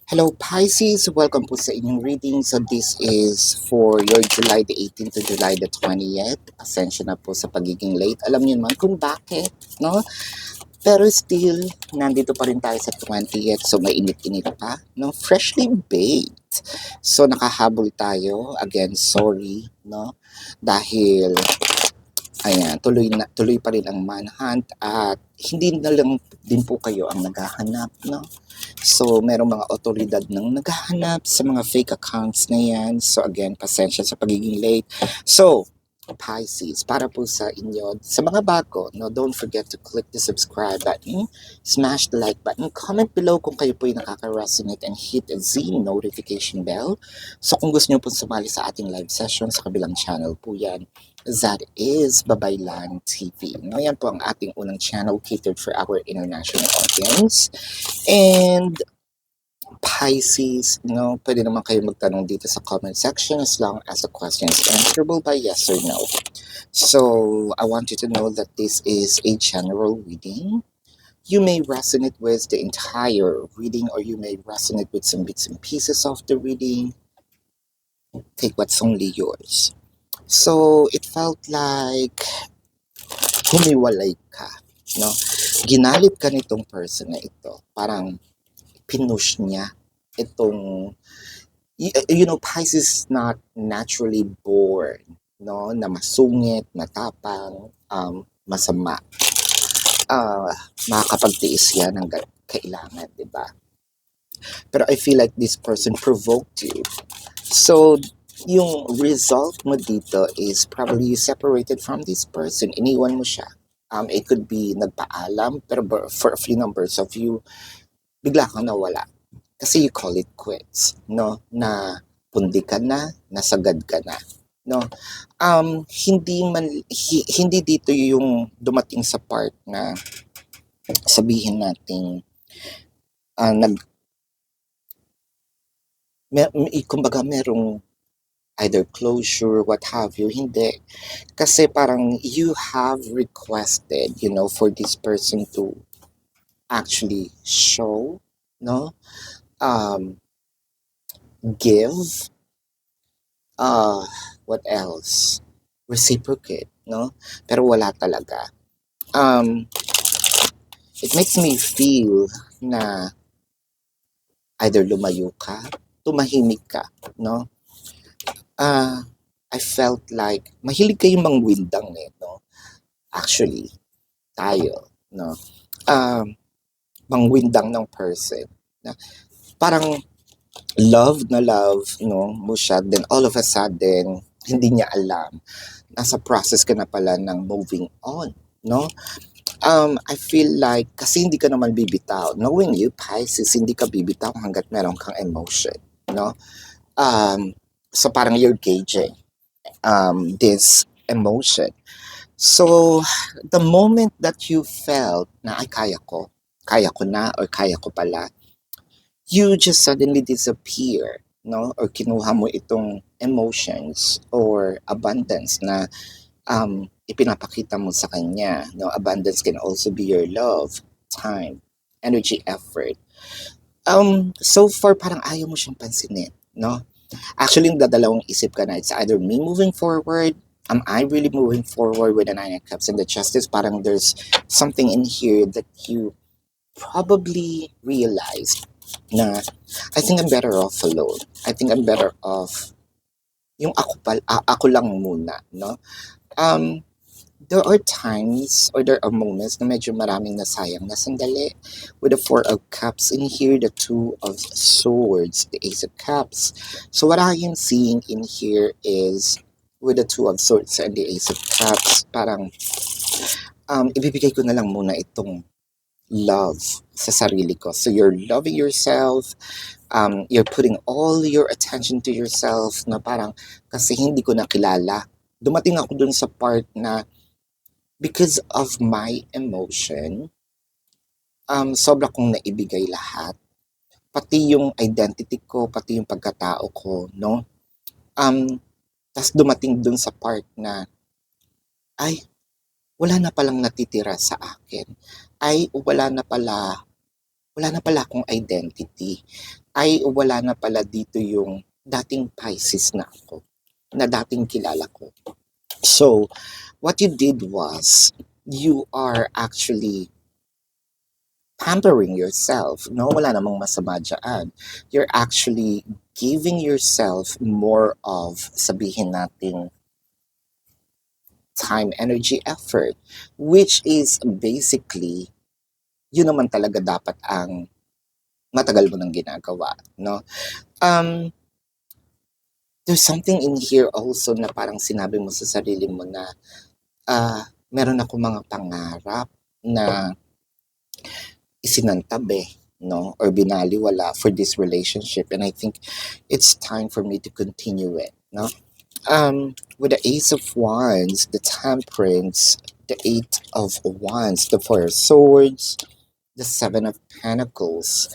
Hello Pisces, welcome po sa inyong reading. So this is for your July the 18th to July the 20th. Pasensya na po sa pagiging late. Alam niyo naman kung bakit, no? Pero still, nandito pa rin tayo sa 20th. So mainit-init pa, no? Freshly baked. So nakahabol tayo. Again, sorry, no? Dahil ayan, tuloy pa rin ang manhunt at hindi na lang din po kayo ang naghahanap, no? So, merong mga otoridad nang naghahanap sa mga fake accounts na yan. So, again, pasensya sa pagiging late. So, Pisces, para po sa inyo, sa mga bago, no, don't forget to click the subscribe button, smash the like button, comment below kung kayo po yung nakaka-resonate and hit the notification bell. So, kung gusto nyo po sumali sa ating live session sa kabilang channel po yan, that is Babaylan TV. No, yan po ang ating unang channel catered for our international audience. And Pisces, pwede naman kayo magtanong dito sa comment section as long as the question is answerable by yes or no. So, I want you to know that this is a general reading. You may resonate with the entire reading or you may resonate with some bits and pieces of the reading. Take what's only yours. So, it felt like humiwalay ka, no? Ginalit ka nitong person na ito. Parang pinush niya itong, Pisces is not naturally born, no, na masungit, matapang, masama. Makakapagtiis yan ng kailangan, di ba? Pero I feel like this person provoked you. So, yung result mo dito is probably you separated from this person, iniwan mo siya. It could be nagpaalam, pero for a few numbers of you, bigla kang nawala. Kasi you call it quits, no? Na pundi ka na, nasagad ka na, no? Hindi dito yung dumating sa part na sabihin natin kumbaga merong either closure, what have you, hindi. Kasi parang you have requested, for this person to actually show, no? Give, what else? Reciprocate, no? Pero wala talaga. It makes me feel na either lumayo ka, tumahimik ka, no? I felt like mahilig kayong mangwindang no? Actually, tayo, no? Mangwindang ng person. Na parang love na love, no, mo siya, then all of a sudden, hindi niya alam. Nasa process ka na pala ng moving on, no? I feel like, kasi hindi ka naman bibitaw. Knowing you, Pisces, hindi ka bibitaw hanggat meron kang emotion, no? So parang you're gauging this emotion. So, the moment that you felt na, ay, kaya ko na, or kaya ko pala, you just suddenly disappear, no? Or kinuha mo itong emotions or abundance na ipinapakita mo sa kanya, no? Abundance can also be your love, time, energy, effort. So far, parang ayaw mo siyang pansinin, no? Actually, dadalawang isip ka na, it's either me moving forward, am I really moving forward with the Nine of Cups and the Justice? Parang there's something in here that you probably realized na I think I'm better off alone. I think I'm better off yung ako lang muna, no? There are times or there are moments na medyo maraming nasayang na sandali with the Four of Cups in here, the Two of Swords, the Ace of Cups. So what I am seeing in here is with the Two of Swords and the Ace of Cups, parang ibibigay ko na lang muna itong love sa sarili ko. So you're loving yourself, you're putting all your attention to yourself na parang kasi hindi ko nakilala. Dumating ako dun sa part na because of my emotion, sobra kong naibigay lahat. Pati yung identity ko, pati yung pagkatao ko, no? Tas dumating dun sa part na, ay, wala na palang natitira sa akin. Ay, wala na pala akong identity. ay wala na pala dito yung dating Pisces na ako, na dating kilala ko. So, what you did was, you are actually pampering yourself. No, wala namang masama dyan. You're actually giving yourself more of, sabihin natin, time, energy, effort, which is basically, yun naman talaga dapat ang matagal mo nang ginagawa, no? Um, there's something in here also na parang sinabi mo sa sarili mo na, meron ako mga pangarap na isinantabi, no? Or binaliwala for this relationship. And I think it's time for me to continue it, no? With the Ace of Wands, the Temperance, the Eight of Wands, the Four of Swords, the Seven of Pentacles.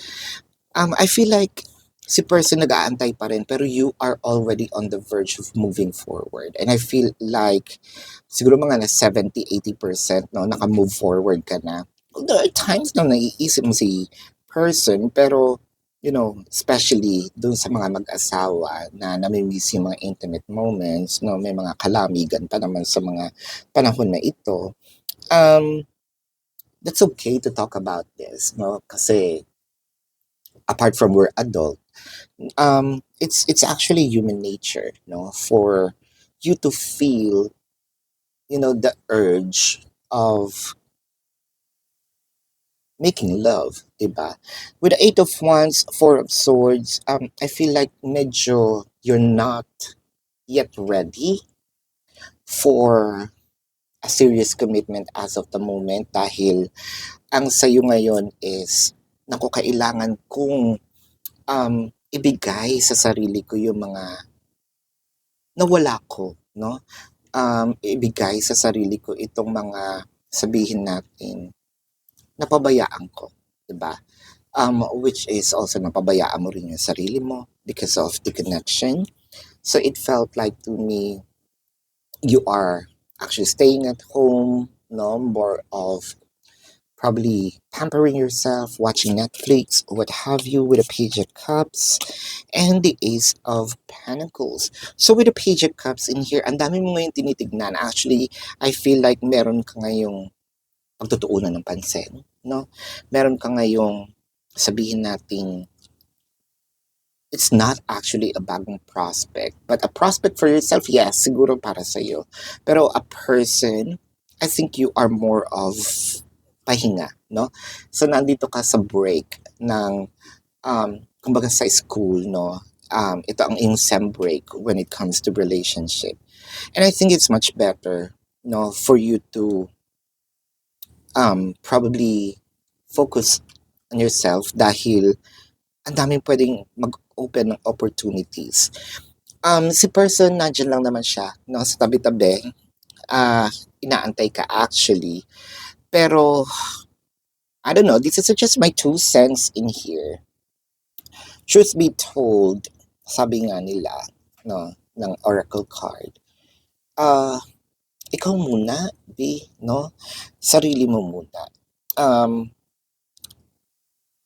I feel like si person nag-aantay pa rin pero you are already on the verge of moving forward. And I feel like siguro mga na 70-80% no, naka-move forward ka na. There are times na naiisip mo si person pero especially dun sa mga mag-asawa na namimiss yung mga intimate moments, no, may mga kalamigan pa naman sa mga panahon na ito. That's okay to talk about this, no, kasi apart from we're adult, it's actually human nature, no, for you to feel, the urge of making love, diba? With the Eight of Wands, Four of Swords, I feel like medyo you're not yet ready for a serious commitment as of the moment dahil ang sayo ngayon is, naku, kailangan kong ibigay sa sarili ko yung mga nawala ko, no? Ibigay sa sarili ko itong mga, sabihin natin, napabayaan ko, 'di ba? Which is also napabayaan mo rin yung sarili mo because of the connection. So it felt like to me, you are actually staying at home, no, more of probably pampering yourself, watching Netflix, what have you, with a Page of Cups and the Ace of Pentacles. So with the Page of Cups in here, ang dami mo ngayon tinitignan. Actually, I feel like meron ka ngayong pagtutuunan ng pansin, no? Meron ka ngayong, sabihin natin, it's not actually a bagong prospect, but a prospect for yourself, yes, siguro para sa'yo. Pero a person, I think you are more of pahinga, no? So, nandito ka sa break ng, kumbaga sa school, no? Ito ang iyong sem break when it comes to relationship. And I think it's much better, no, for you to probably focus on yourself dahil ang daming pwedeng mag-open ng opportunities. Si person, nandiyan lang naman siya, no, sa tabi-tabi. Inaantay ka actually. Pero, I don't know, this is just my 2 cents in here. Truth be told, sabi nga nila, no, ng oracle card, ikaw muna, B, no? Sarili mo muna.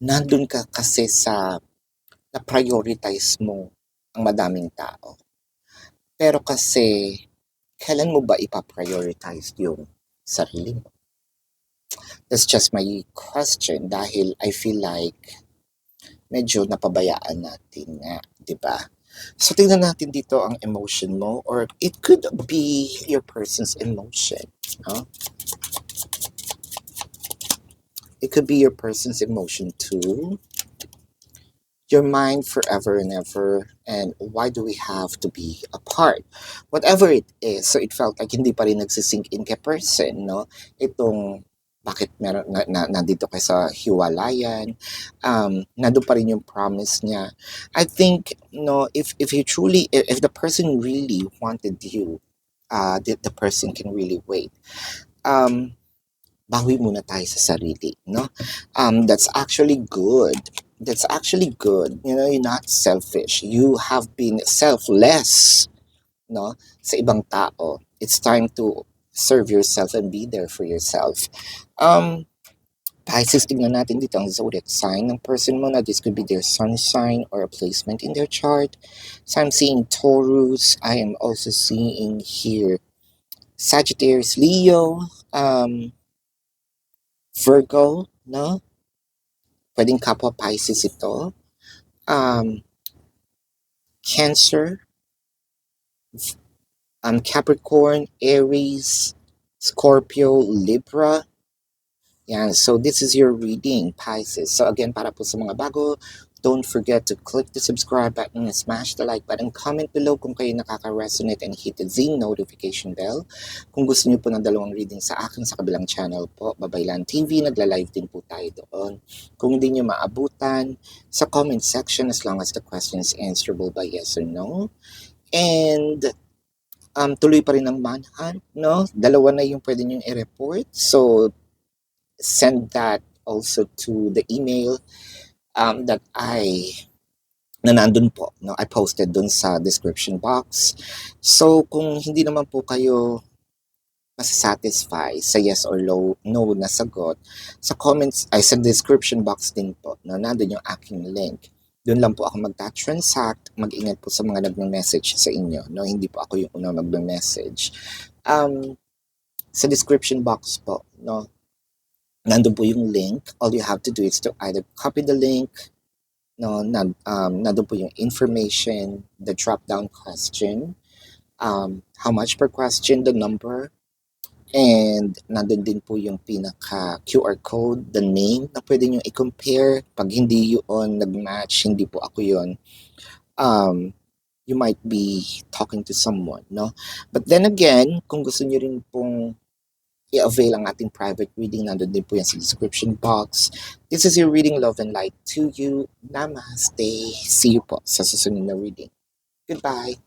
Nandun ka kasi sa na-prioritize mo ang madaming tao. Pero kasi, kailan mo ba ipa-prioritize yung sarili mo? That's just my question dahil I feel like medyo napabayaan natin nga, di ba? So, tingnan natin dito ang emotion mo or it could be your person's emotion. No? It could be your person's emotion too. Your mind forever and ever, and why do we have to be apart? Whatever it is, so it felt like hindi pa rin nagsisink in kay person, no? Itong bakit meron nandito kayo sa hiwalayan, nandun pa rin yung promise niya. I think, no, if you truly, if the person really wanted you, the person can really wait. Bawi muna tayo sa sarili, no? That's actually good. That's actually good. You're not selfish. You have been selfless, no? Sa ibang tao. It's time to serve yourself and be there for yourself. Pisces, tingnan natin dito ang zodiac sign ng person mo na this could be their sun sign or a placement in their chart. So I'm seeing Taurus. I am also seeing here Sagittarius, Leo, Virgo, no? Pwedeng kapwa Pisces ito. Cancer, Capricorn, Aries, Scorpio, Libra. Yan. So this is your reading, Pisces. So again, para po sa mga bago, don't forget to click the subscribe button and smash the like button. Comment below kung kayo nakaka-resonate and hit the notification bell. Kung gusto niyo po ng dalawang reading sa akin sa kabilang channel po, Babaylan TV, nagla-live din po tayo doon. Kung hindi niyo maabutan, sa comment section as long as the question is answerable by yes or no. And tuloy pa rin ang manhunt, no? Dalawa na yung pwede niyong i-report. So send that also to the email that na nandun po, no? I posted dun sa description box. So, kung hindi naman po kayo masasatisfy sa yes or no na sagot, sa comments, ay sa description box din po, no? Nandun yung aking link. Doon lang po ako magta-transact. Mag-ingat po sa mga nagme-message sa inyo, no? Hindi po ako yung unang nagme-message. Sa description box po, no? Nandun po yung link. All you have to do is to either copy the link, no, nandun po yung information, the drop-down question, how much per question, the number, and nandun din po yung pinaka QR code, the name na pwede nyo i-compare. Pag hindi yun nag-match, hindi po ako yun, you might be talking to someone, no? But then again, kung gusto nyo rin pong i-avail ang ating private reading, nandun din po yan sa description box. This is your reading, love and light to you. Namaste. See you po sa susunod na reading. Goodbye.